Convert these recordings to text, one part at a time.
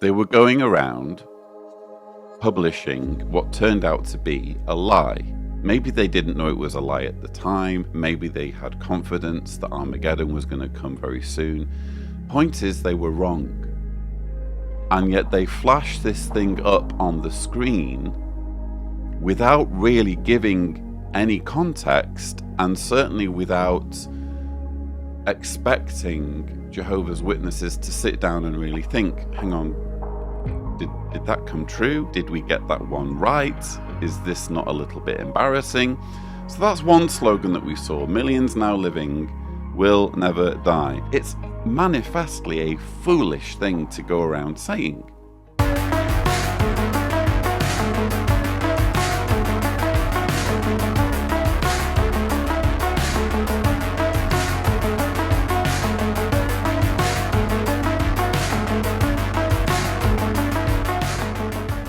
They were going around publishing what turned out to be a lie. Maybe they didn't know it was a lie at the time. Maybe they had confidence that Armageddon was going to come very soon. Point is, they were wrong. And yet they flashed this thing up on the screen without really giving any context, and certainly without expecting Jehovah's Witnesses to sit down and really think, hang on, did that come true? Did we get that one right? Is this not a little bit embarrassing? So that's one slogan that we saw. Millions now living will never die. It's manifestly a foolish thing to go around saying.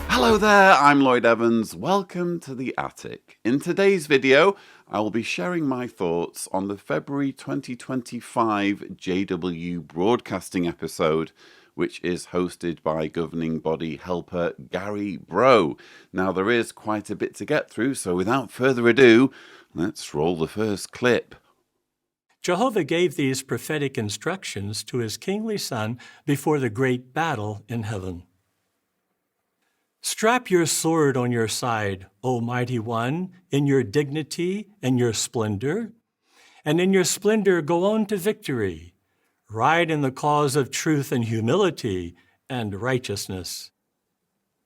Hello there, I'm Lloyd Evans. Welcome to The Attic. In today's video, I will be sharing my thoughts on the February 2025 JW broadcasting episode, which is hosted by governing body helper Gary Breaux. Now, there is quite a bit to get through, so without further ado, let's roll the first clip. Jehovah gave these prophetic instructions to his kingly son before the great battle in heaven. Strap your sword on your side, O mighty one, in your dignity and your splendor, and in your splendor go on to victory. Ride in the cause of truth and humility and righteousness.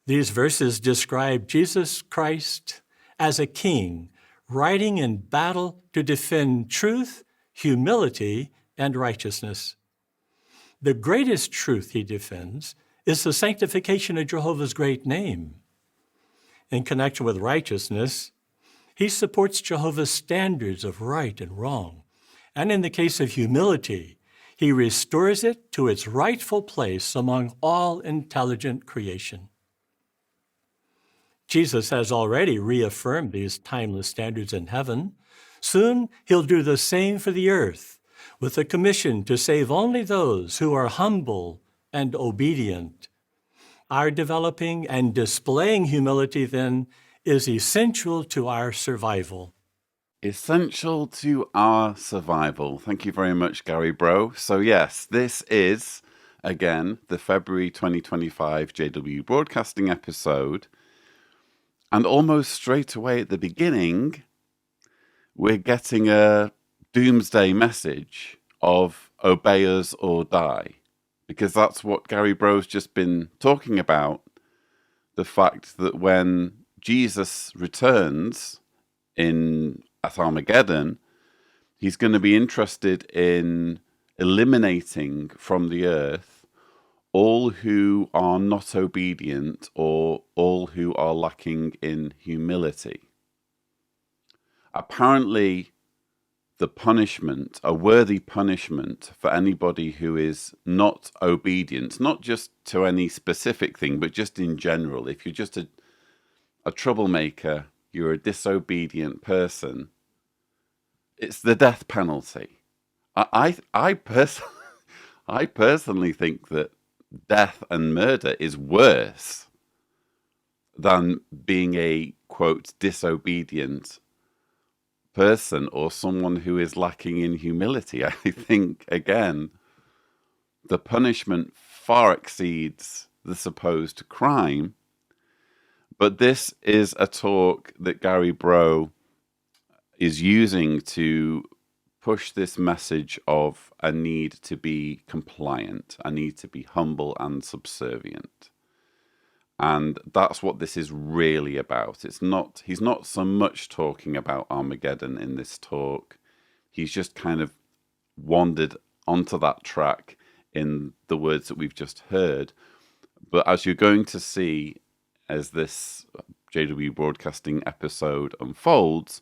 These verses describe Jesus Christ as a king, riding in battle to defend truth, humility, and righteousness. The greatest truth he defends is the sanctification of Jehovah's great name. In connection with righteousness, he supports Jehovah's standards of right and wrong. And in the case of humility, he restores it to its rightful place among all intelligent creation. Jesus has already reaffirmed these timeless standards in heaven. Soon, he'll do the same for the earth, with a commission to save only those who are humble and obedient. Our developing and displaying humility, then, is essential to our survival. Essential to our survival. Thank you very much, Gary Breaux. So yes, this is, again, the February 2025 JW broadcasting episode. And almost straight away at the beginning, we're getting a doomsday message of obey us or die. Because that's what Gary Breaux's just been talking about, the fact that when Jesus returns at Armageddon, he's going to be interested in eliminating from the earth all who are not obedient or all who are lacking in humility. Apparently, the punishment, a worthy punishment for anybody who is not obedient, not just to any specific thing, but just in general. If you're just a troublemaker, you're a disobedient person, it's the death penalty. I personally think that death and murder is worse than being a, quote, disobedient person or someone who is lacking in humility. I think, again, the punishment far exceeds the supposed crime. But this is a talk that Gary Breaux is using to push this message of a need to be compliant, a need to be humble and subservient. And that's what this is really about. He's not so much talking about Armageddon in this talk. He's just kind of wandered onto that track in the words that we've just heard. But as you're going to see as this JW broadcasting episode unfolds,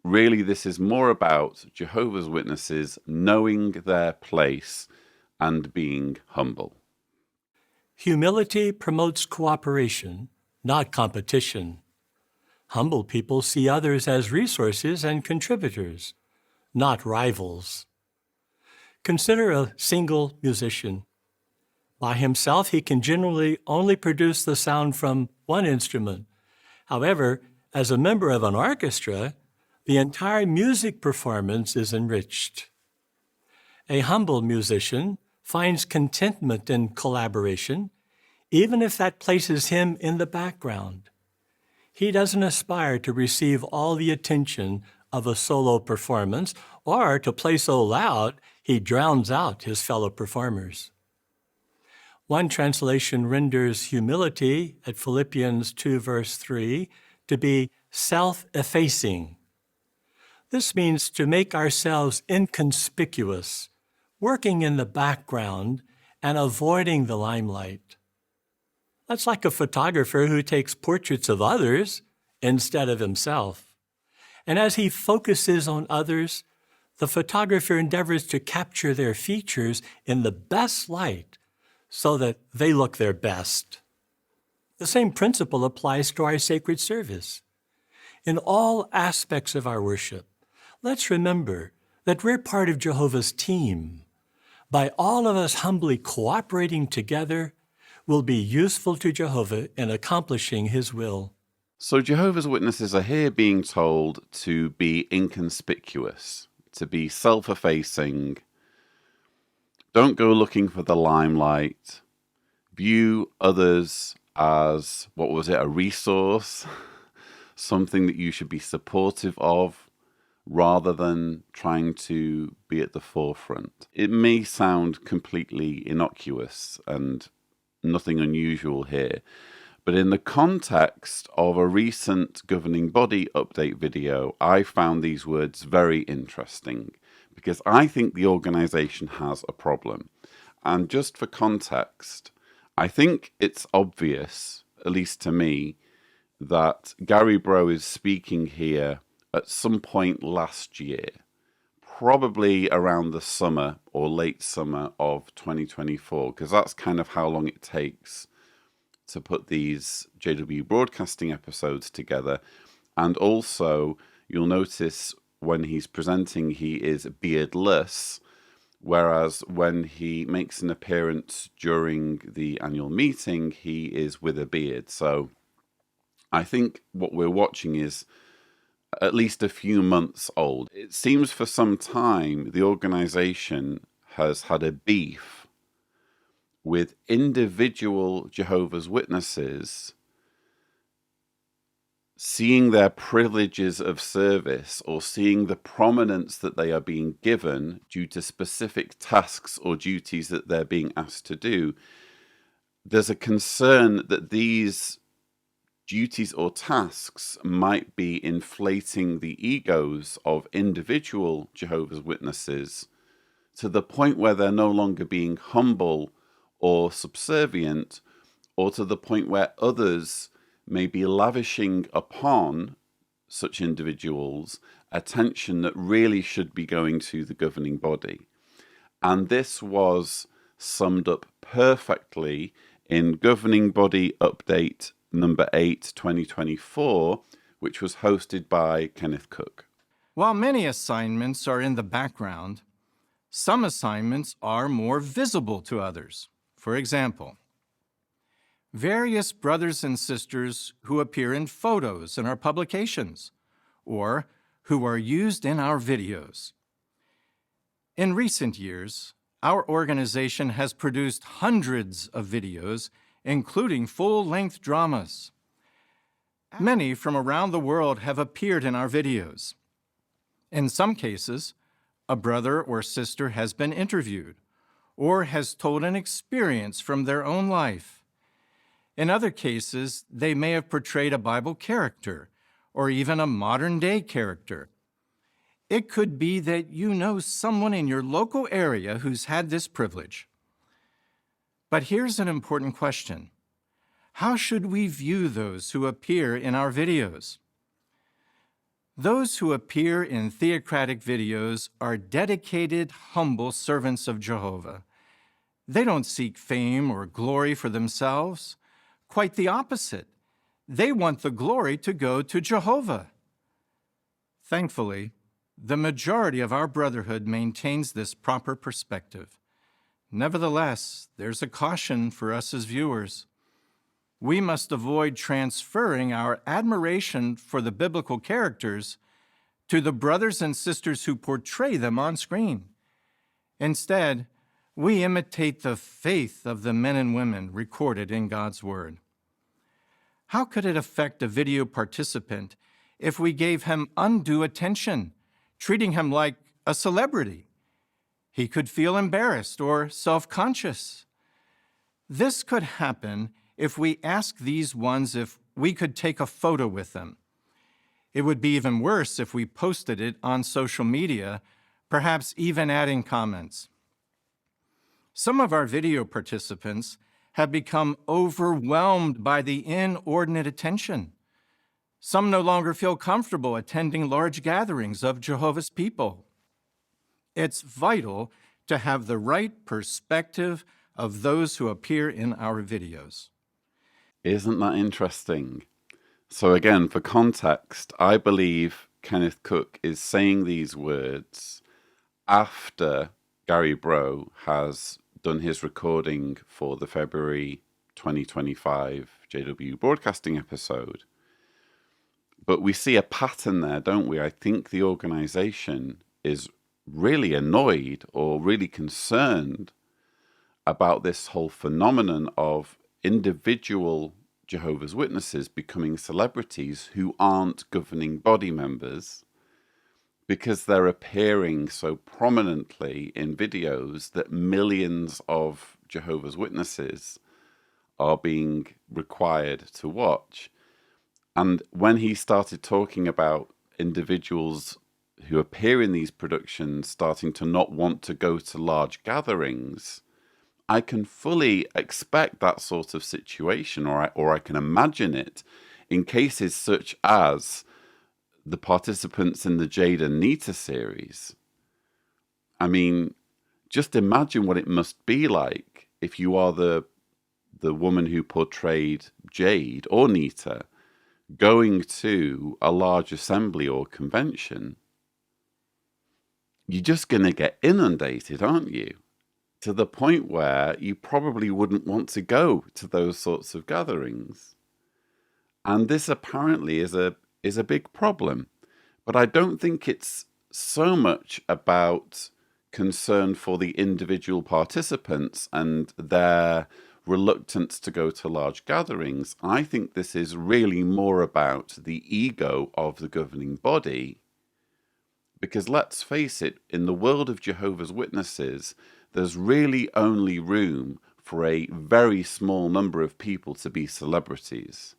really this is more about Jehovah's Witnesses knowing their place and being humble. Humility promotes cooperation, not competition. Humble people see others as resources and contributors, not rivals. Consider a single musician. By himself, he can generally only produce the sound from one instrument. However, as a member of an orchestra, the entire music performance is enriched. A humble musician finds contentment in collaboration, even if that places him in the background. He doesn't aspire to receive all the attention of a solo performance or to play so loud he drowns out his fellow performers. One translation renders humility at Philippians 2, verse 3, to be self-effacing. This means to make ourselves inconspicuous, working in the background and avoiding the limelight. That's like a photographer who takes portraits of others instead of himself. And as he focuses on others, the photographer endeavors to capture their features in the best light so that they look their best. The same principle applies to our sacred service. In all aspects of our worship, let's remember that we're part of Jehovah's team. By all of us humbly cooperating together, we'll be useful to Jehovah in accomplishing his will. So Jehovah's Witnesses are here being told to be inconspicuous, to be self-effacing. Don't go looking for the limelight. View others as, a resource, something that you should be supportive of, rather than trying to be at the forefront. It may sound completely innocuous and nothing unusual here, but in the context of a recent governing body update video, I found these words very interesting because I think the organization has a problem. And just for context, I think it's obvious, at least to me, that Gary Breaux is speaking here at some point last year, probably around the summer or late summer of 2024, because that's kind of how long it takes to put these JW broadcasting episodes together. And also, you'll notice when he's presenting, he is beardless, whereas when he makes an appearance during the annual meeting, he is with a beard. So I think what we're watching is at least a few months old. It seems for some time the organization has had a beef with individual Jehovah's Witnesses seeing their privileges of service or seeing the prominence that they are being given due to specific tasks or duties that they're being asked to do. There's a concern that these duties or tasks might be inflating the egos of individual Jehovah's Witnesses to the point where they're no longer being humble or subservient, or to the point where others may be lavishing upon such individuals attention that really should be going to the governing body. And this was summed up perfectly in Governing Body Update number 8, 2024, which was hosted by Kenneth Cook. While many assignments are in the background, some assignments are more visible to others. For example, various brothers and sisters who appear in photos in our publications or who are used in our videos. In recent years, our organization has produced hundreds of videos, including full-length dramas. Many from around the world have appeared in our videos. In some cases, a brother or sister has been interviewed or has told an experience from their own life. In other cases, they may have portrayed a Bible character or even a modern-day character. It could be that you know someone in your local area who's had this privilege. But here's an important question. How should we view those who appear in our videos? Those who appear in theocratic videos are dedicated, humble servants of Jehovah. They don't seek fame or glory for themselves. Quite the opposite. They want the glory to go to Jehovah. Thankfully, the majority of our brotherhood maintains this proper perspective. Nevertheless, there's a caution for us as viewers. We must avoid transferring our admiration for the biblical characters to the brothers and sisters who portray them on screen. Instead, we imitate the faith of the men and women recorded in God's Word. How could it affect a video participant if we gave him undue attention, treating him like a celebrity? He could feel embarrassed or self-conscious. This could happen if we ask these ones if we could take a photo with them. It would be even worse if we posted it on social media, perhaps even adding comments. Some of our video participants have become overwhelmed by the inordinate attention. Some no longer feel comfortable attending large gatherings of Jehovah's people. It's vital to have the right perspective of those who appear in our videos. Isn't that interesting? So again, for context, I believe Kenneth Cook is saying these words after Gary Breaux has done his recording for the February 2025 JW Broadcasting episode. But we see a pattern there, don't we? I think the organization is really annoyed or really concerned about this whole phenomenon of individual Jehovah's Witnesses becoming celebrities who aren't governing body members because they're appearing so prominently in videos that millions of Jehovah's Witnesses are being required to watch. And when he started talking about individuals who appear in these productions starting to not want to go to large gatherings, I can fully expect that sort of situation, or I can imagine it in cases such as the participants in the Jade and Nita series. I mean, just imagine what it must be like if you are the woman who portrayed Jade or Nita going to a large assembly or convention. You're just going to get inundated, aren't you? To the point where you probably wouldn't want to go to those sorts of gatherings. And this apparently is a big problem. But I don't think it's so much about concern for the individual participants and their reluctance to go to large gatherings. I think this is really more about the ego of the governing body. Because let's face it, in the world of Jehovah's Witnesses, there's really only room for a very small number of people to be celebrities.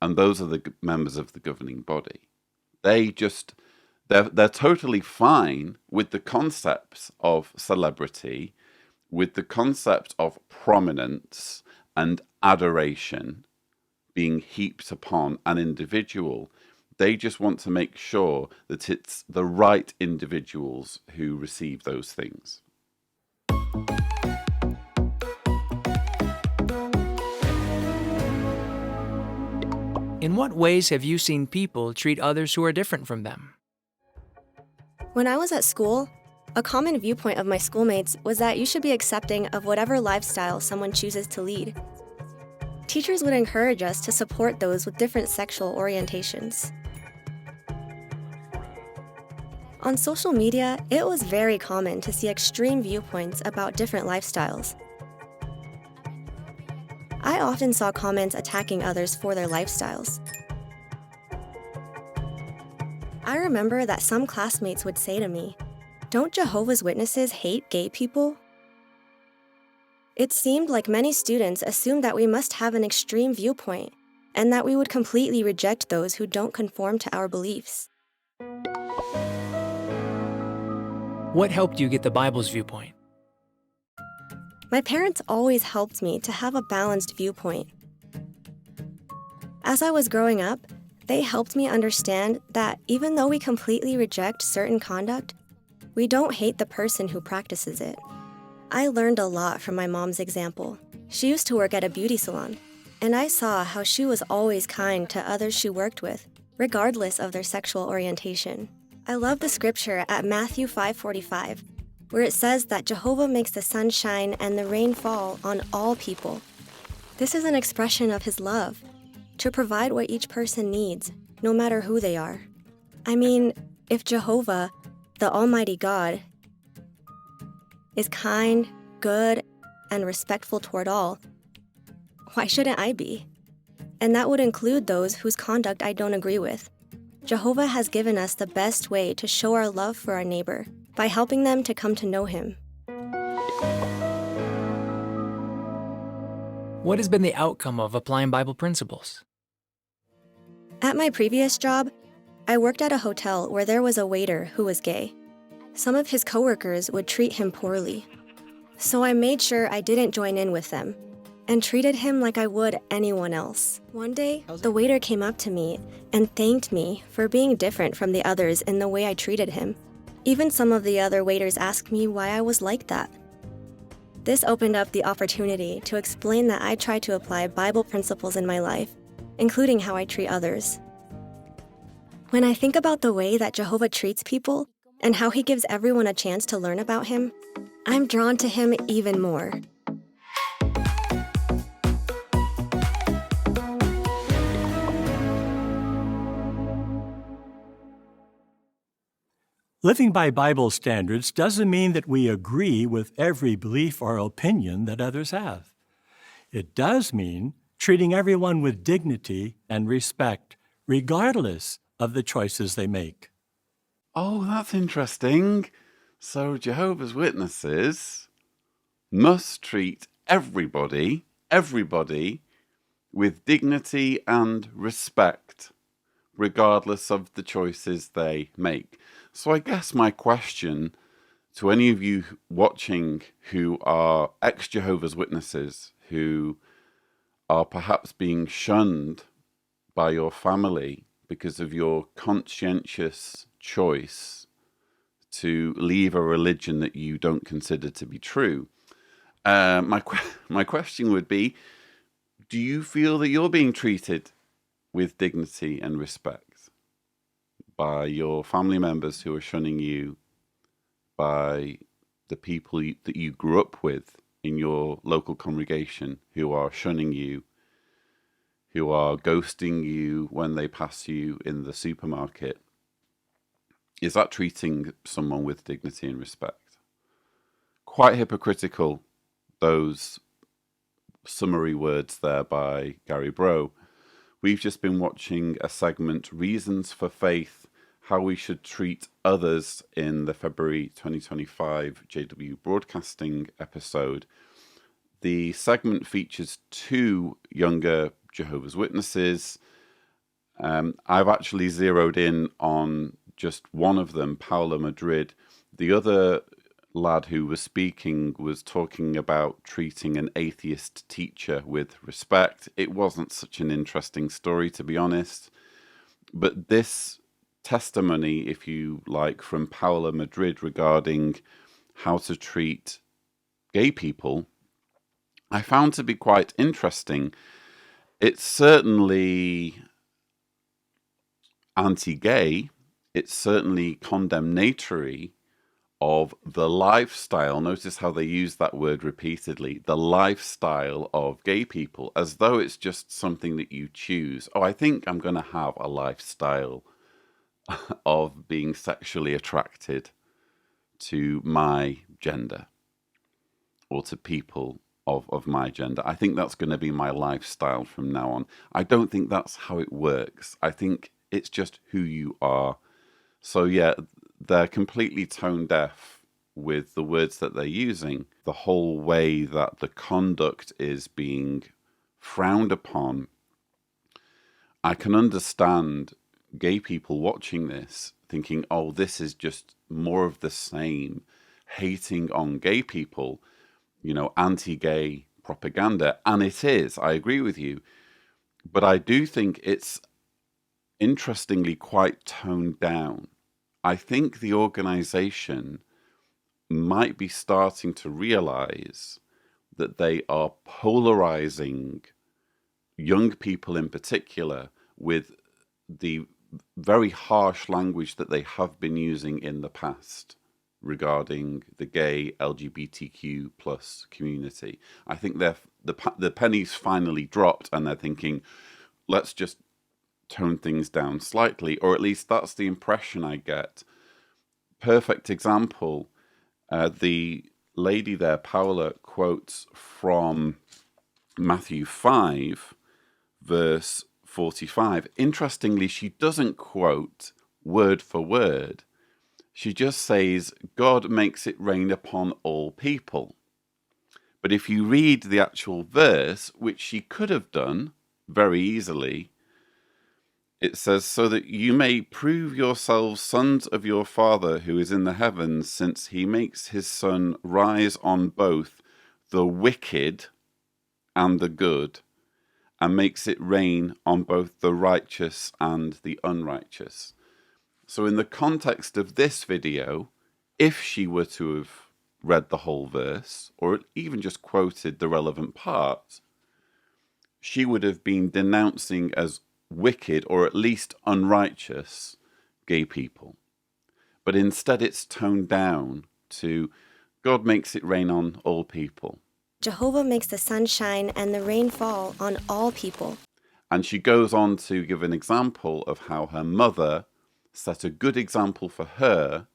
And those are the members of the governing body. They're totally fine with the concepts of celebrity, with the concept of prominence and adoration being heaped upon an individual. They just want to make sure that it's the right individuals who receive those things. In what ways have you seen people treat others who are different from them? When I was at school, a common viewpoint of my schoolmates was that you should be accepting of whatever lifestyle someone chooses to lead. Teachers would encourage us to support those with different sexual orientations. On social media, it was very common to see extreme viewpoints about different lifestyles. I often saw comments attacking others for their lifestyles. I remember that some classmates would say to me, "Don't Jehovah's Witnesses hate gay people?" It seemed like many students assumed that we must have an extreme viewpoint and that we would completely reject those who don't conform to our beliefs. What helped you get the Bible's viewpoint? My parents always helped me to have a balanced viewpoint. As I was growing up, they helped me understand that even though we completely reject certain conduct, we don't hate the person who practices it. I learned a lot from my mom's example. She used to work at a beauty salon, and I saw how she was always kind to others she worked with, regardless of their sexual orientation. I love the scripture at Matthew 5:45, where it says that Jehovah makes the sun shine and the rain fall on all people. This is an expression of his love, to provide what each person needs, no matter who they are. I mean, if Jehovah, the Almighty God, is kind, good, and respectful toward all, why shouldn't I be? And that would include those whose conduct I don't agree with. Jehovah has given us the best way to show our love for our neighbor by helping them to come to know him. What has been the outcome of applying Bible principles? At my previous job, I worked at a hotel where there was a waiter who was gay. Some of his coworkers would treat him poorly. So I made sure I didn't join in with them and treated him like I would anyone else. One day, the waiter came up to me and thanked me for being different from the others in the way I treated him. Even some of the other waiters asked me why I was like that. This opened up the opportunity to explain that I try to apply Bible principles in my life, including how I treat others. When I think about the way that Jehovah treats people and how he gives everyone a chance to learn about him, I'm drawn to him even more. Living by Bible standards doesn't mean that we agree with every belief or opinion that others have. It does mean treating everyone with dignity and respect, regardless of the choices they make. Oh, that's interesting. So Jehovah's Witnesses must treat everybody with dignity and respect, regardless of the choices they make. So I guess my question to any of you watching who are ex-Jehovah's Witnesses, who are perhaps being shunned by your family because of your conscientious choice to leave a religion that you don't consider to be true, my question would be, do you feel that you're being treated with dignity and respect by your family members who are shunning you, by the people that you grew up with in your local congregation who are shunning you, who are ghosting you when they pass you in the supermarket? Is that treating someone with dignity and respect? Quite hypocritical, those summary words there by Gary Breaux. We've just been watching a segment, Reasons for Faith, How We Should Treat Others, in the February 2025 JW Broadcasting episode. The segment features two younger Jehovah's Witnesses. I've actually zeroed in on just one of them, Paula Madrid. The other lad who was speaking was talking about treating an atheist teacher with respect. It wasn't such an interesting story, to be honest. But this testimony, if you like, from Paula Madrid regarding how to treat gay people, I found to be quite interesting. It's certainly anti-gay. It's certainly condemnatory of the lifestyle. Notice how they use that word repeatedly, the lifestyle of gay people, as though it's just something that you choose. Oh, I think I'm going to have a lifestyle of being sexually attracted to my gender or to people of my gender. I think that's going to be my lifestyle from now on. I don't think that's how it works. I think it's just who you are. So yeah, they're completely tone deaf with the words that they're using. The whole way that the conduct is being frowned upon. I can understand gay people watching this thinking, oh, this is just more of the same, hating on gay people, anti-gay propaganda. And it is, I agree with you. But I do think it's interestingly quite toned down. I think the organization might be starting to realize that they are polarizing young people in particular with the very harsh language that they have been using in the past regarding the gay LGBTQ plus community. I think the penny's finally dropped, and they're thinking, let's just tone things down slightly, or at least that's the impression I get. Perfect example, the lady there, Paula, quotes from Matthew 5, verse 45. Interestingly, she doesn't quote word for word. She just says, God makes it rain upon all people. But if you read the actual verse, which she could have done very easily, it says, so that you may prove yourselves sons of your Father who is in the heavens, since he makes his sun rise on both the wicked and the good, and makes it rain on both the righteous and the unrighteous. So in the context of this video, if she were to have read the whole verse, or even just quoted the relevant part, she would have been denouncing as wicked, or at least unrighteous, gay people. But instead it's toned down to God makes it rain on all people. Jehovah makes the sun shine and the rain fall on all people. And she goes on to give an example of how her mother set a good example for her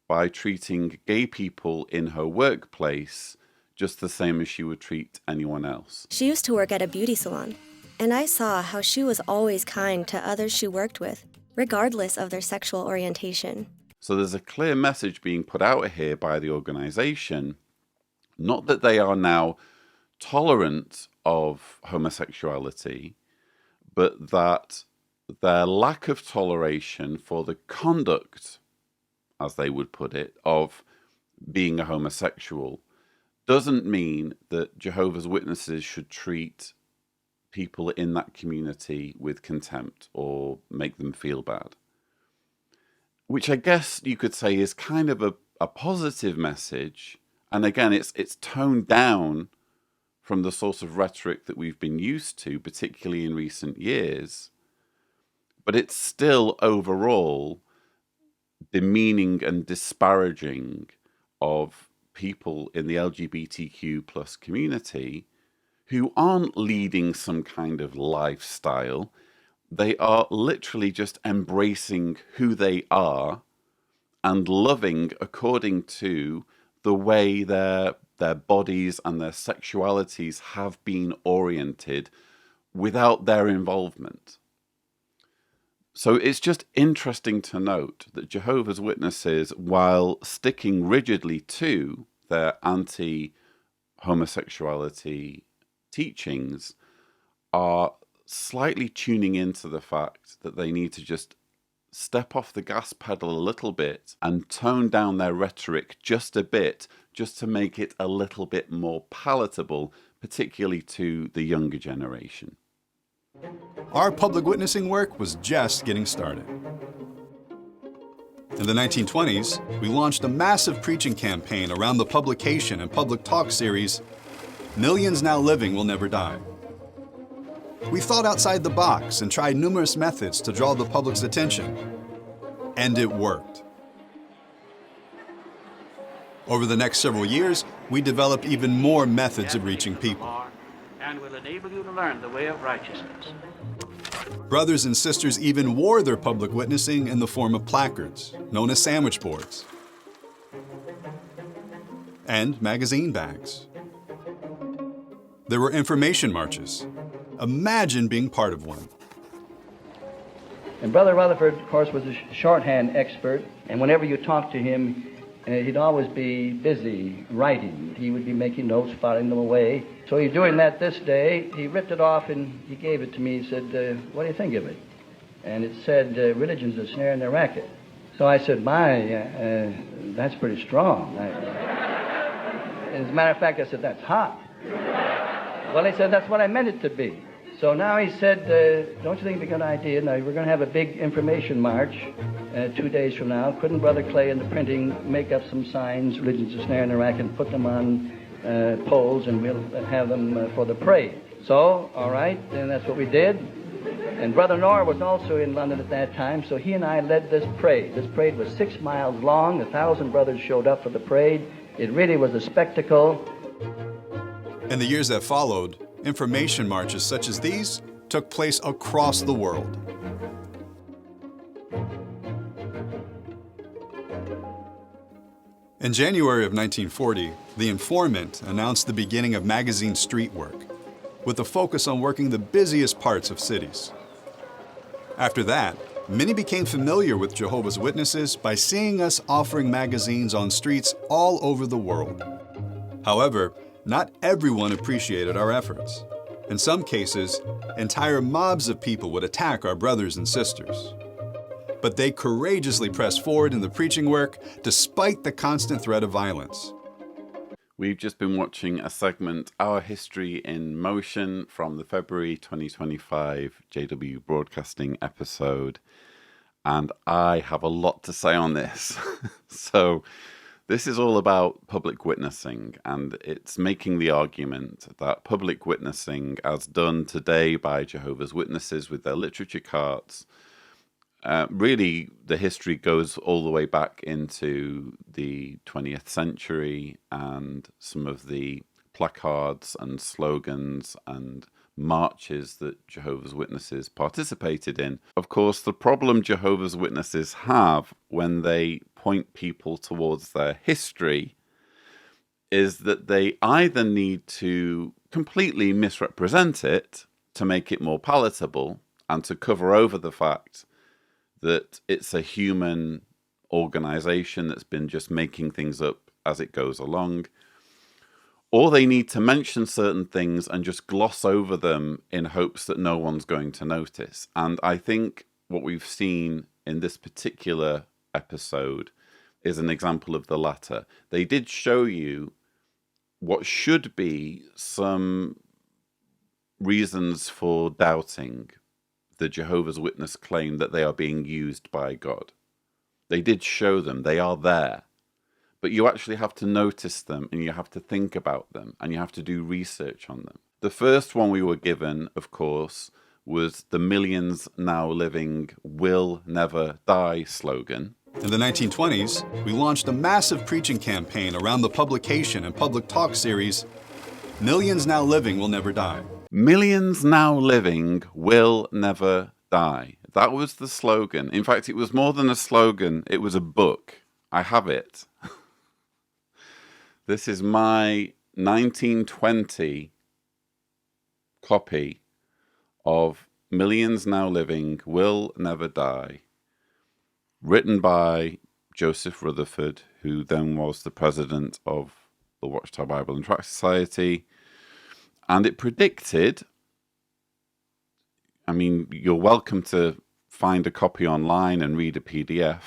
by treating gay people in her workplace just the same as she would treat anyone else. She used to work at a beauty salon, and I saw how she was always kind to others she worked with, regardless of their sexual orientation. So there's a clear message being put out here by the organization, not that they are now tolerant of homosexuality, but that their lack of toleration for the conduct, as they would put it, of being a homosexual doesn't mean that Jehovah's Witnesses should treat people in that community with contempt or make them feel bad. Which I guess you could say is kind of a positive message. And again, it's toned down from the sort of rhetoric that we've been used to, particularly in recent years. But it's still overall demeaning and disparaging of people in the LGBTQ plus community who aren't leading some kind of lifestyle. They are literally just embracing who they are and loving according to the way their bodies and their sexualities have been oriented without their involvement. So it's just interesting to note that Jehovah's Witnesses, while sticking rigidly to their anti-homosexuality teachings, are slightly tuning into the fact that they need to just step off the gas pedal a little bit and tone down their rhetoric just a bit, just to make it a little bit more palatable, particularly to the younger generation. Our public witnessing work was just getting started. In the 1920s, we launched a massive preaching campaign around the publication and public talk series, Millions Now Living Will Never Die. We thought outside the box and tried numerous methods to draw the public's attention, and it worked. Over the next several years, we developed even more methods of reaching people. And will enable you to learn the way of righteousness. Brothers and sisters even wore their public witnessing in the form of placards, known as sandwich boards, and magazine bags. There were information marches. Imagine being part of one. And Brother Rutherford, of course, was a shorthand expert, and whenever you talked to him, he'd always be busy writing. He would be making notes, filing them away. So he's doing that this day. He ripped it off and he gave it to me. He said, what do you think of it? And it said, religion's a snare and a racket. So I said, that's pretty strong. As a matter of fact, I said, that's hot. Well, he said, that's what I meant it to be. So now he said, don't you think it'd be a good idea? Now, we're going to have a big information march 2 days from now. Couldn't Brother Clay in the printing make up some signs, religion's a snare and a racket, and put them on poles, and we'll have them for the parade. So, all right, then that's what we did. And Brother Noah was also in London at that time, so he and I led this parade. This parade was 6 miles long. 1,000 brothers showed up for the parade. It really was a spectacle. In the years that followed, information marches such as these took place across the world. In January of 1940, The Informant announced the beginning of magazine street work, with a focus on working the busiest parts of cities. After that, many became familiar with Jehovah's Witnesses by seeing us offering magazines on streets all over the world. However, not everyone appreciated our efforts. In some cases, entire mobs of people would attack our brothers and sisters. But they courageously pressed forward in the preaching work despite the constant threat of violence. We've just been watching a segment, Our History in Motion, from the February 2025 JW Broadcasting episode. And I have a lot to say on this. So this is all about public witnessing, and it's making the argument that public witnessing, as done today by Jehovah's Witnesses with their literature carts, really, the history goes all the way back into the 20th century, and some of the placards and slogans and marches that Jehovah's Witnesses participated in. Of course, the problem Jehovah's Witnesses have when they point people towards their history is that they either need to completely misrepresent it to make it more palatable and to cover over the fact that it's a human organization that's been just making things up as it goes along, or they need to mention certain things and just gloss over them in hopes that no one's going to notice. And I think what we've seen in this particular episode is an example of the latter. They did show you what should be some reasons for doubting the Jehovah's Witness claim that they are being used by God. They did show them, they are there. But you actually have to notice them, and you have to think about them, and you have to do research on them. The first one we were given, of course, was the millions now living will never die slogan. In the 1920s, we launched a massive preaching campaign around the publication and public talk series, Millions Now Living Will Never Die. Millions now living will never die. That was the slogan. In fact, it was more than a slogan. It was a book. I have it. This is my 1920 copy of Millions Now Living Will Never Die, written by Joseph Rutherford, who then was the president of the Watchtower Bible and Tract Society. And it predicted, I mean, you're welcome to find a copy online and read a PDF.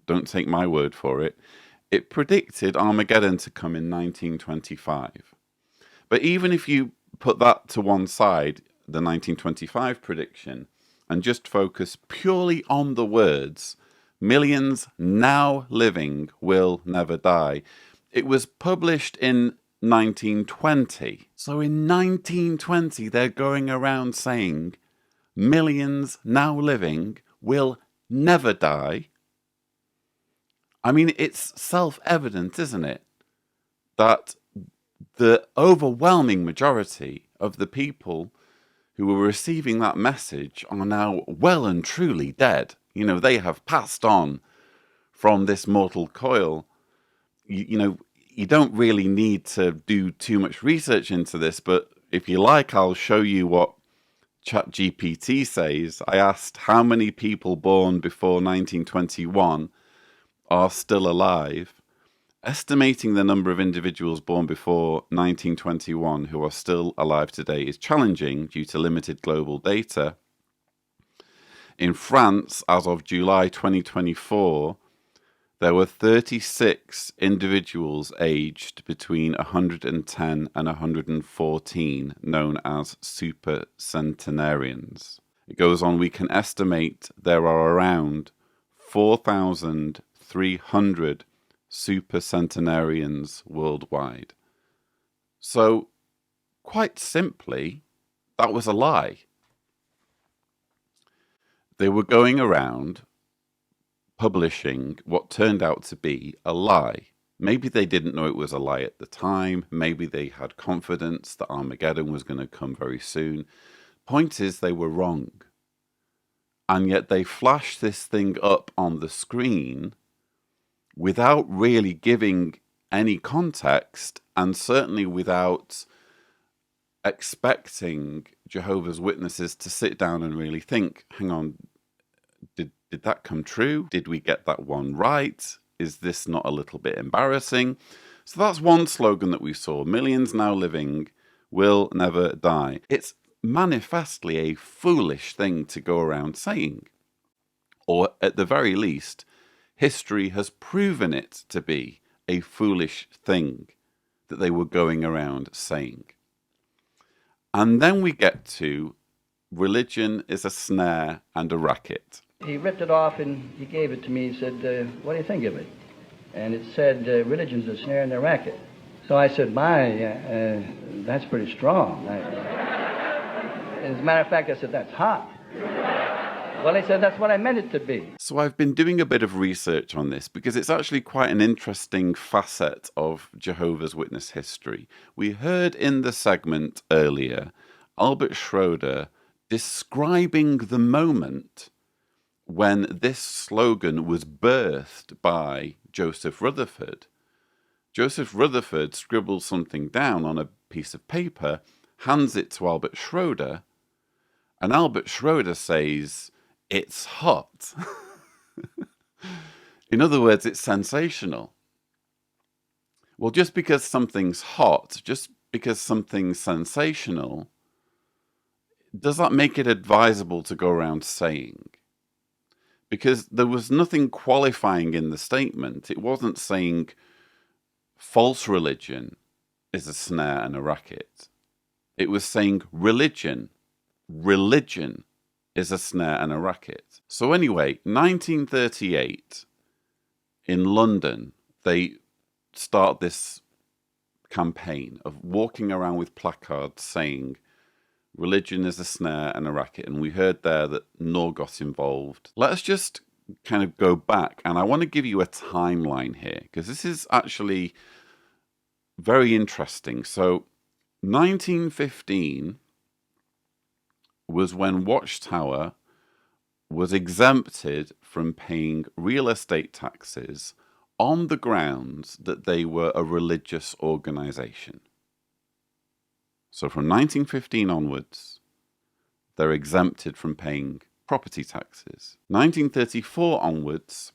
Don't take my word for it. It predicted Armageddon to come in 1925. But even if you put that to one side, the 1925 prediction, and just focus purely on the words, millions now living will never die, it was published in 1920. So in 1920, they're going around saying millions now living will never die. I mean, it's self-evident, isn't it, that the overwhelming majority of the people who were receiving that message are now well and truly dead. You know, they have passed on from this mortal coil. You know, you don't really need to do too much research into this, but if you like, I'll show you what ChatGPT says. I asked how many people born before 1921 are still alive. Estimating the number of individuals born before 1921 who are still alive today is challenging due to limited global data. In France, as of July 2024, there were 36 individuals aged between 110 and 114, known as supercentenarians. It goes on, we can estimate there are around 4,300 supercentenarians worldwide. So, quite simply, That was a lie. They were going around publishing what turned out to be a lie. Maybe they didn't know it was a lie at the time. Maybe they had confidence that Armageddon was going to come very soon. Point is, they were wrong. And yet they flashed this thing up on the screen without really giving any context, and certainly without expecting Jehovah's Witnesses to sit down and really think, hang on, did that come true? Did we get that one right? Is this not a little bit embarrassing? So that's one slogan that we saw. Millions now living will never die. It's manifestly a foolish thing to go around saying. Or at the very least, history has proven it to be a foolish thing that they were going around saying. And then we get to religion is a snare and a racket. He ripped it off and he gave it to me. He said, what do you think of it? And it said, religion's a snare and a racket. So I said, that's pretty strong. As a matter of fact, I said, that's hot. Well, he said, that's what I meant it to be. So I've been doing a bit of research on this because it's actually quite an interesting facet of Jehovah's Witness history. We heard in the segment earlier Albert Schroeder describing the moment when this slogan was birthed by Joseph Rutherford. Joseph Rutherford scribbles something down on a piece of paper, hands it to Albert Schroeder, and Albert Schroeder says, "It's hot." In other words, it's sensational. Well, just because something's hot, just because something's sensational, does that make it advisable to go around saying? Because there was nothing qualifying in the statement. It wasn't saying false religion is a snare and a racket. It was saying religion is a snare and a racket. So anyway, 1938, in London, they start this campaign of walking around with placards saying religion is a snare and a racket. And we heard there that Nor got involved. Let's just kind of go back, and I want to give you a timeline here, because this is actually very interesting. So 1915 was when Watchtower was exempted from paying real estate taxes on the grounds that they were a religious organization. So from 1915 onwards, they're exempted from paying property taxes. 1934 onwards,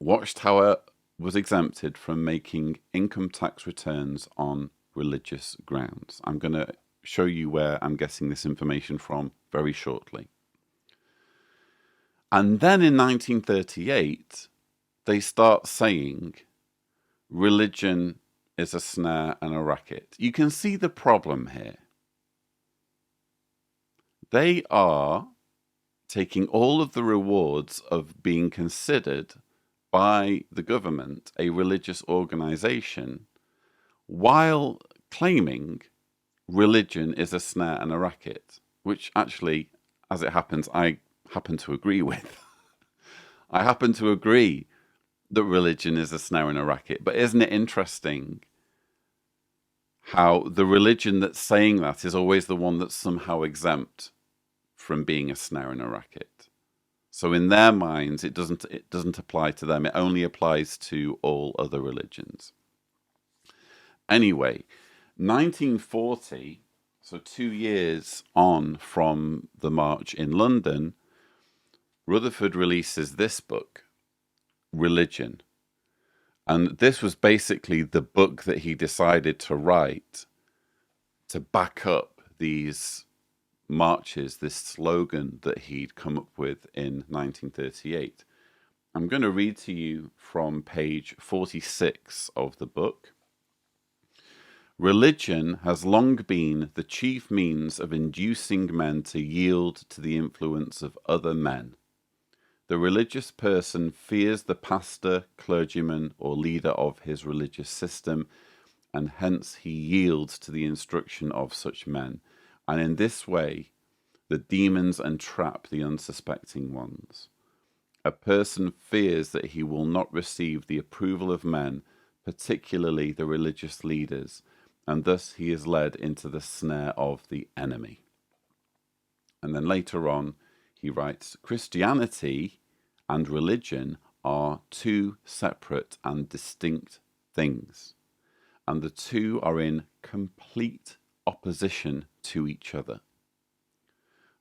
Watchtower was exempted from making income tax returns on religious grounds. I'm going to show you where I'm getting this information from very shortly. And then in 1938, they start saying religion is a snare and a racket. You can see the problem here. They are taking all of the rewards of being considered by the government a religious organization while claiming religion is a snare and a racket, which actually, as it happens, I happen to agree with. I happen to agree that religion is a snare and a racket, but isn't it interesting how the religion that's saying that is always the one that's somehow exempt from being a snare and a racket? So in their minds, it doesn't apply to them. It only applies to all other religions. Anyway, 1940, so 2 years on from the march in London, Rutherford releases this book, Religion. And this was basically the book that he decided to write to back up these marches, this slogan that he'd come up with in 1938. I'm going to read to you from page 46 of the book. Religion has long been the chief means of inducing men to yield to the influence of other men. The religious person fears the pastor, clergyman, or leader of his religious system, and hence he yields to the instruction of such men. and in this way the demons entrap the unsuspecting ones. A person fears that he will not receive the approval of men, particularly the religious leaders, and thus he is led into the snare of the enemy. And then later on, he writes, Christianity and religion are two separate and distinct things, and the two are in complete opposition to each other.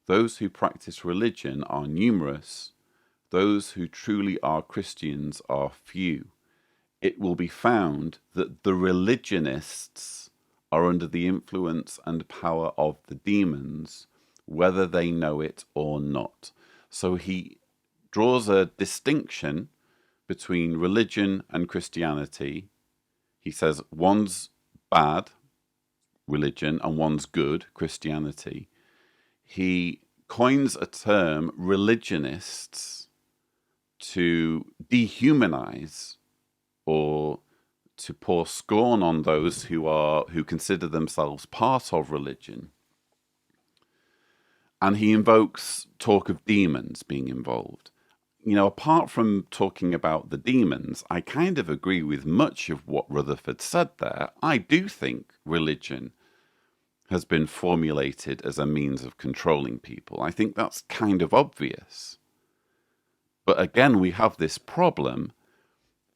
Those who practice religion are numerous. Those who truly are Christians are few. It will be found that the religionists are under the influence and power of the demons, whether they know it or not. So he draws a distinction between religion and Christianity. He says one's bad, religion, and one's good, Christianity. He coins a term, religionists, to dehumanize or to pour scorn on those who consider themselves part of religion. And he invokes talk of demons being involved. You know, apart from talking about the demons, I kind of agree with much of what Rutherford said there. I do think religion has been formulated as a means of controlling people. I think that's kind of obvious. But again, we have this problem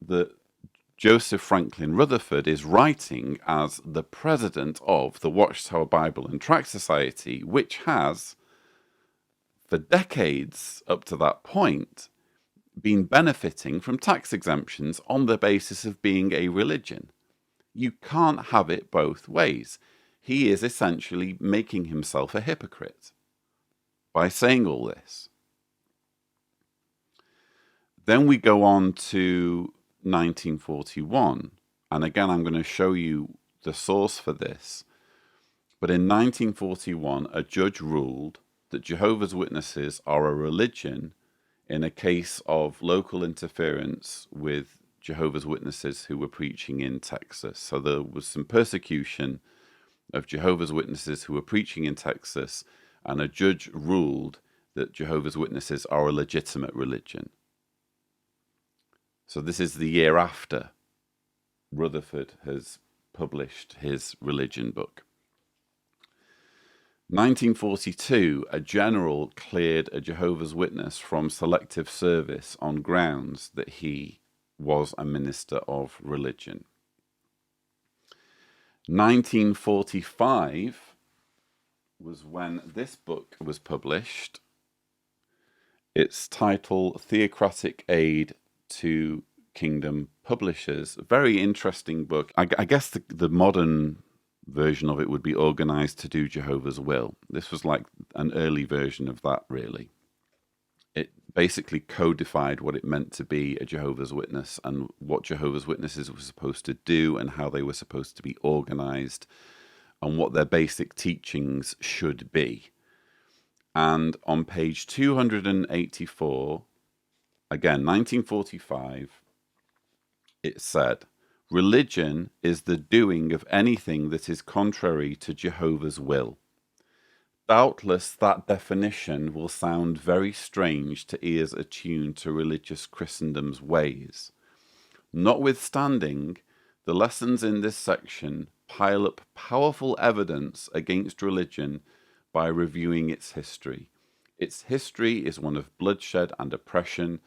that Joseph Franklin Rutherford is writing as the president of the Watchtower Bible and Tract Society, which has, for decades up to that point, been benefiting from tax exemptions on the basis of being a religion. You can't have it both ways. He is essentially making himself a hypocrite by saying all this. Then we go on to 1941, and again I'm going to show you the source for this. But in 1941, a judge ruled that Jehovah's Witnesses are a religion in a case of local interference with Jehovah's Witnesses who were preaching in Texas. So there was some persecution of Jehovah's Witnesses who were preaching in Texas, and a judge ruled that Jehovah's Witnesses are a legitimate religion. So this is the year after Rutherford has published his religion book. 1942, a general cleared a Jehovah's Witness from selective service on grounds that he was a minister of religion. 1945 was when this book was published. Its title, Theocratic Aid to Kingdom Publishers. A very interesting book. I guess the modern version of it would be Organized to Do Jehovah's Will. This was like an early version of that, really. It basically codified what it meant to be a Jehovah's Witness and what Jehovah's Witnesses were supposed to do and how they were supposed to be organized and what their basic teachings should be. And on page 284, again, 1945, it said, religion is the doing of anything that is contrary to Jehovah's will. Doubtless that definition will sound very strange to ears attuned to religious Christendom's ways. Notwithstanding, the lessons in this section pile up powerful evidence against religion by reviewing its history. Its history is one of bloodshed and oppression,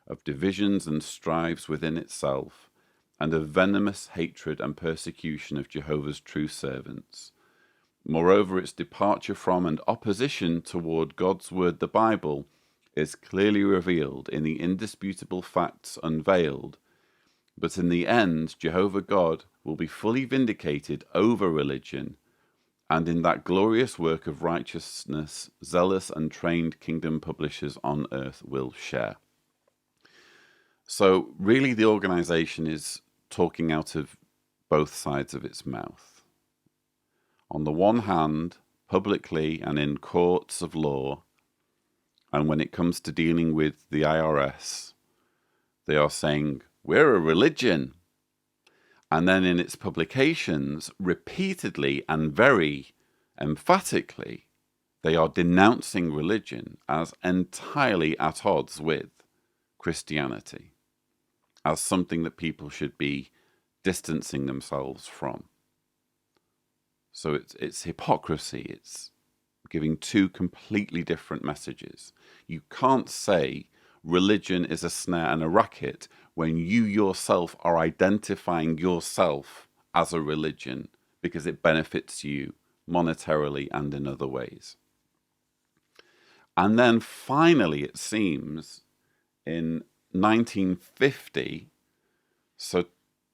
of divisions and strives within itself, and of venomous hatred and persecution of Jehovah's true servants. Moreover, its departure from and opposition toward God's word, the Bible, is clearly revealed in the indisputable facts unveiled. But in the end, Jehovah God will be fully vindicated over religion, and in that glorious work of righteousness, zealous and trained kingdom publishers on earth will share. So really the organization is talking out of both sides of its mouth. On the one hand, publicly and in courts of law, and when it comes to dealing with the IRS, they are saying, we're a religion. And then in its publications, repeatedly and very Emphatically, they are denouncing religion as entirely at odds with Christianity, as something that people should be distancing themselves from. So it's hypocrisy. It's giving two completely different messages. You can't say religion is a snare and a racket when you yourself are identifying yourself as a religion because it benefits you monetarily and in other ways. And then finally, it seems, in 1950, so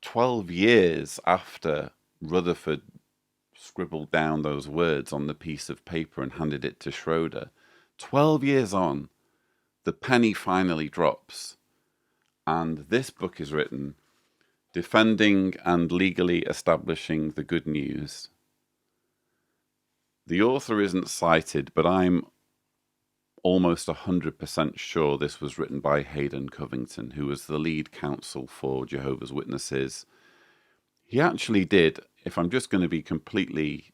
12 years after Rutherford scribbled down those words on the piece of paper and handed it to Schroeder, 12 years on, the penny finally drops. And this book is written, Defending and Legally Establishing the Good News. The author isn't cited, but I'm almost 100% sure this was written by Hayden Covington, who was the lead counsel for Jehovah's Witnesses. He actually did, if I'm just going to be completely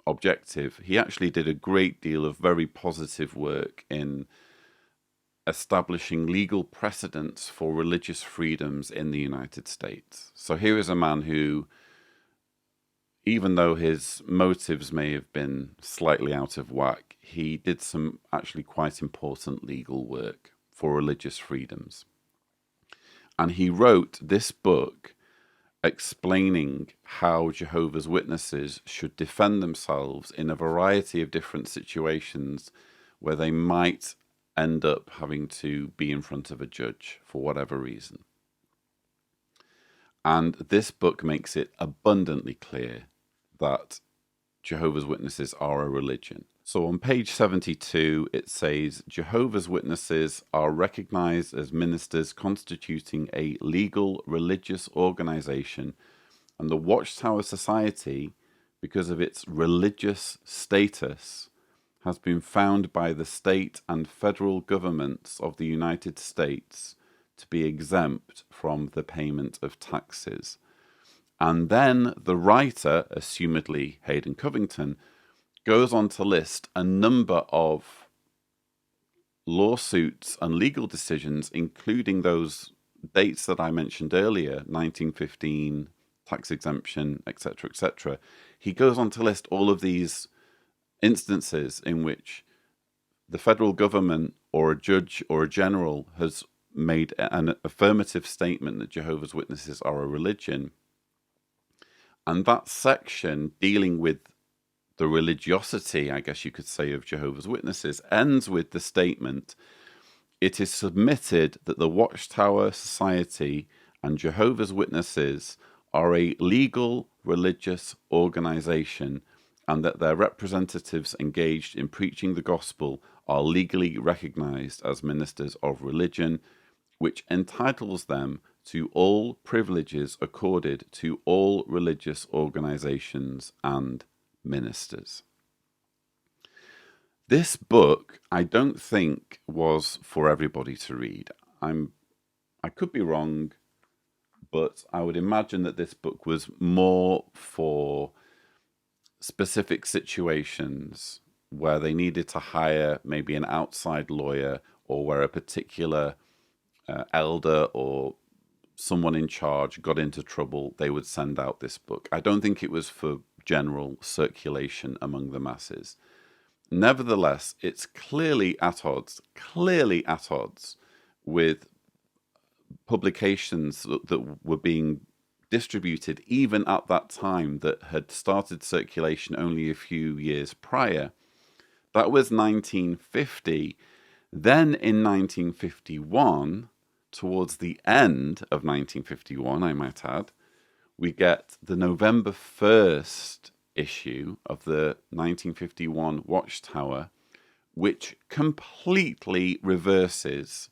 objective, he actually did a great deal of very positive work in establishing legal precedents for religious freedoms in the United States. So here is a man who, even though his motives may have been slightly out of whack, he did some actually quite important legal work for religious freedoms. And he wrote this book explaining how Jehovah's Witnesses should defend themselves in a variety of different situations where they might end up having to be in front of a judge for whatever reason. And this book makes it abundantly clear that Jehovah's Witnesses are a religion. So on page 72, it says, Jehovah's Witnesses are recognized as ministers constituting a legal religious organization, and the Watchtower Society, because of its religious status, has been found by the state and federal governments of the United States to be exempt from the payment of taxes. And then the writer, assumedly Hayden Covington, goes on to list a number of lawsuits and legal decisions, including those dates that I mentioned earlier, 1915, tax exemption, etc., etc. He goes on to list all of these instances in which the federal government or a judge or a general has made an affirmative statement that Jehovah's Witnesses are a religion. And that section dealing with the religiosity, I guess you could say, of Jehovah's Witnesses ends with the statement, it is submitted that the Watchtower Society and Jehovah's Witnesses are a legal religious organization and that their representatives engaged in preaching the gospel are legally recognized as ministers of religion, which entitles them to all privileges accorded to all religious organizations and ministers. This book, I don't think, was for everybody to read. I could be wrong, but I would imagine that this book was more for specific situations where they needed to hire maybe an outside lawyer, or where a particular elder or someone in charge got into trouble, they would send out this book. I don't think it was for general circulation among the masses. Nevertheless, it's clearly at odds with publications that were being distributed even at that time that had started circulation only a few years prior. That was 1950. Then in 1951, towards the end of 1951, I might add, we get the November 1st issue of the 1951 Watchtower, which completely reverses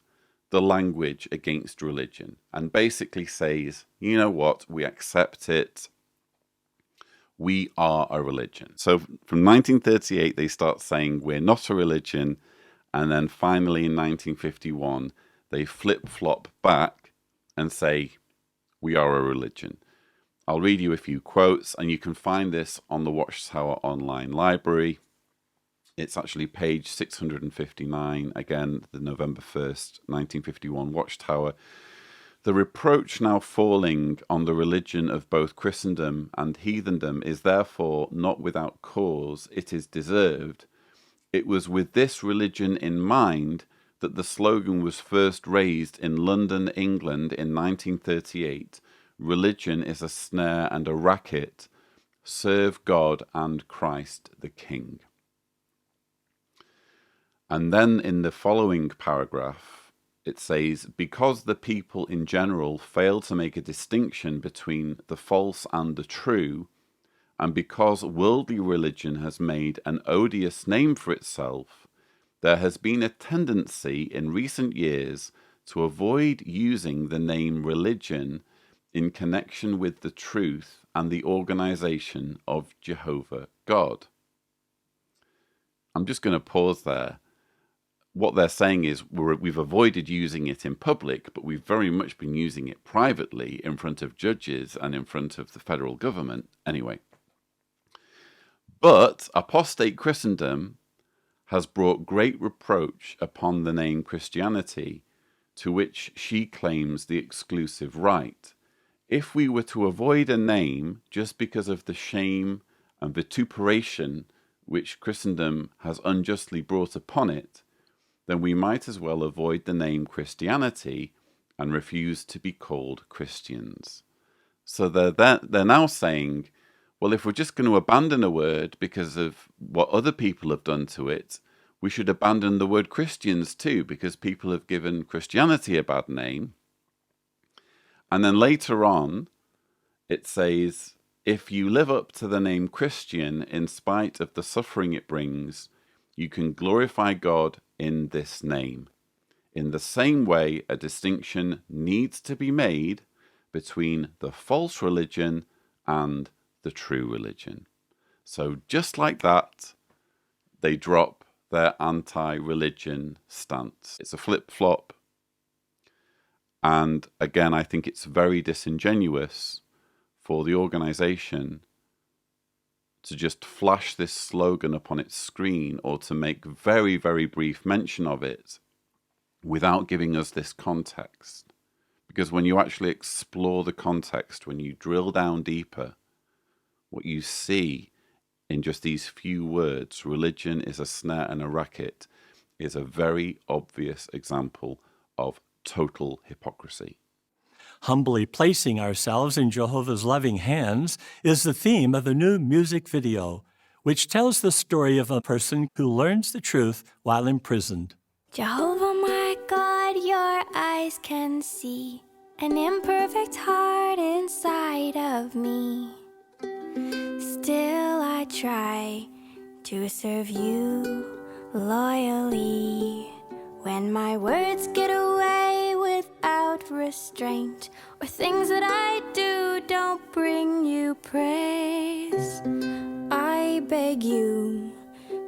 the language against religion and basically says, you know what, we accept it. We are a religion. So from 1938, they start saying we're not a religion. And then finally in 1951, they flip-flop back and say we are a religion. I'll read you a few quotes, and you can find this on the Watchtower online library. It's actually page 659, again, the November 1st, 1951 Watchtower. The reproach now falling on the religion of both Christendom and heathendom is therefore not without cause, it is deserved. It was with this religion in mind that the slogan was first raised in London, England in 1938. Religion is a snare and a racket. Serve God and Christ the King. And then in the following paragraph, it says, because the people in general fail to make a distinction between the false and the true, and because worldly religion has made an odious name for itself, there has been a tendency in recent years to avoid using the name religion in connection with the truth and the organization of Jehovah God. I'm just going to pause there. What they're saying is we've avoided using it in public, but we've very much been using it privately in front of judges and in front of the federal government. Anyway. But apostate Christendom has brought great reproach upon the name Christianity, to which she claims the exclusive right. If we were to avoid a name just because of the shame and vituperation which Christendom has unjustly brought upon it, then we might as well avoid the name Christianity and refuse to be called Christians. So they're now saying, well, if we're just going to abandon a word because of what other people have done to it, we should abandon the word Christians too, because people have given Christianity a bad name. And then later on, it says, if you live up to the name Christian in spite of the suffering it brings, you can glorify God in this name. In the same way, a distinction needs to be made between the false religion and the true religion. So just like that, they drop their anti-religion stance. It's a flip-flop. And again, I think it's very disingenuous for the organization to just flash this slogan upon its screen or to make very, very brief mention of it without giving us this context. Because when you actually explore the context, when you drill down deeper, what you see in just these few words, religion is a snare and a racket, is a very obvious example of total hypocrisy. Humbly placing ourselves in Jehovah's loving hands is the theme of the new music video, which tells the story of a person who learns the truth while imprisoned. Jehovah, my God, your eyes can see an imperfect heart inside of me. Still I try to serve you loyally. When my words get away without restraint, or things that I do don't bring you praise, I beg you,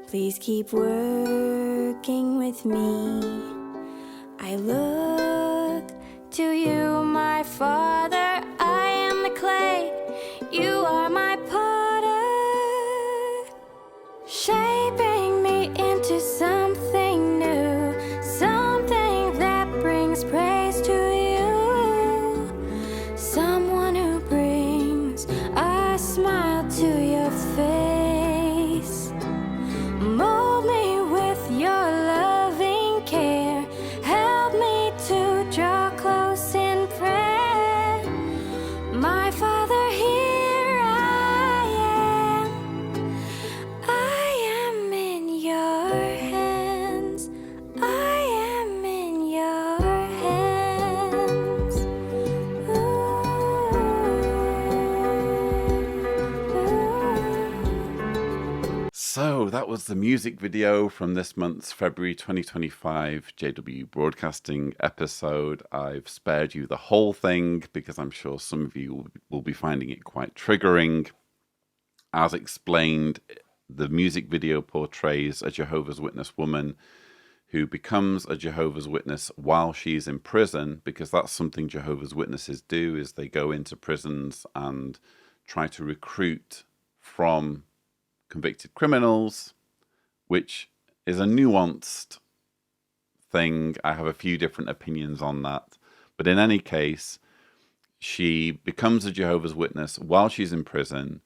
please keep working with me. I look to you, my Father, I am the clay, you are my potter, shaping me into something new, something that brings praise to you, someone who brings a smile to your face. Mold me with your loving care, help me to draw close in prayer. My Father, here I am in your hands, I am in your hands. So that was the music video from this month's February 2025 JW Broadcasting episode. I've spared you the whole thing because I'm sure some of you will be finding it quite triggering. As explained, the music video portrays a Jehovah's Witness woman who becomes a Jehovah's Witness while she's in prison, because that's something Jehovah's Witnesses do, is they go into prisons and try to recruit from convicted criminals, which is a nuanced thing. I have a few different opinions on that. But in any case, she becomes a Jehovah's Witness while she's in prison.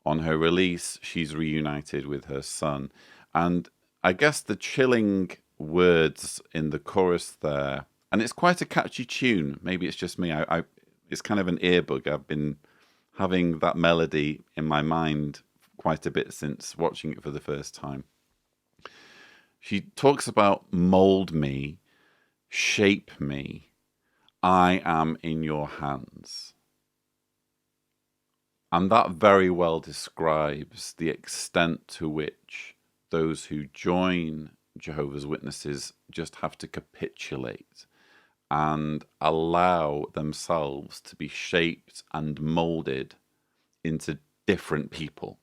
On her release, she's reunited with her son. And I guess the chilling words in the chorus there, and it's quite a catchy tune. Maybe it's just me. It's kind of an earbug. I've been having that melody in my mind quite a bit since watching it for the first time. She talks about mold me, shape me. I am in your hands. And that very well describes the extent to which those who join Jehovah's Witnesses just have to capitulate and allow themselves to be shaped and molded into different people,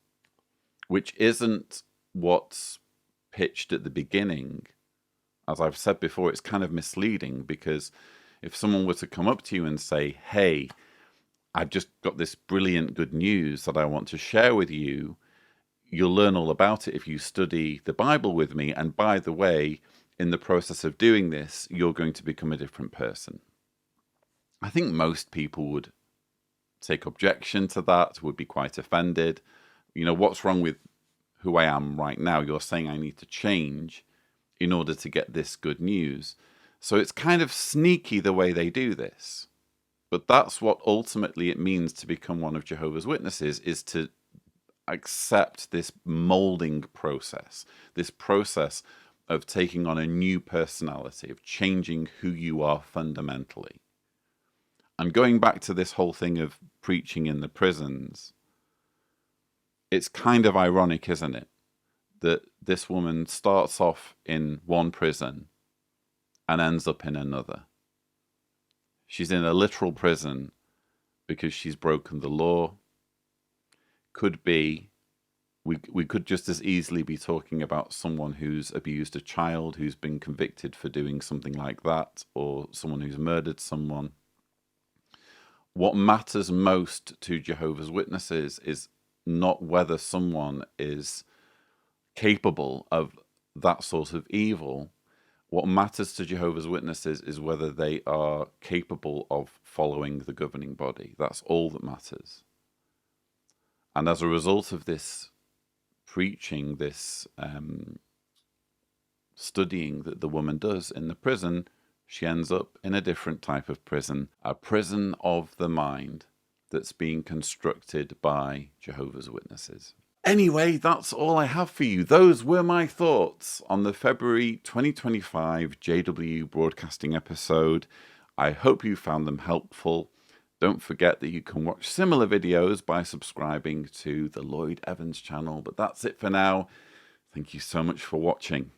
which isn't what's pitched at the beginning. As I've said before, it's kind of misleading, because if someone were to come up to you and say, hey, I've just got this brilliant good news that I want to share with you, you'll learn all about it if you study the Bible with me. And by the way, in the process of doing this, you're going to become a different person. I think most people would take objection to that, would be quite offended. You know, what's wrong with who I am right now? You're saying I need to change in order to get this good news. So it's kind of sneaky the way they do this. But that's what ultimately it means to become one of Jehovah's Witnesses, is to accept this molding process, this process of taking on a new personality, of changing who you are fundamentally. And going back to this whole thing of preaching in the prisons, it's kind of ironic, isn't it, that this woman starts off in one prison and ends up in another. She's in a literal prison because she's broken the law. Could be, we could just as easily be talking about someone who's abused a child, who's been convicted for doing something like that, or someone who's murdered someone. What matters most to Jehovah's Witnesses is not whether someone is capable of that sort of evil. What matters to Jehovah's Witnesses is whether they are capable of following the governing body. That's all that matters. And as a result of this preaching, this studying that the woman does in the prison, she ends up in a different type of prison, a prison of the mind that's being constructed by Jehovah's Witnesses. Anyway, that's all I have for you. Those were my thoughts on the February 2025 JW Broadcasting episode. I hope you found them helpful. Don't forget that you can watch similar videos by subscribing to the Lloyd Evans channel. But that's it for now. Thank you so much for watching.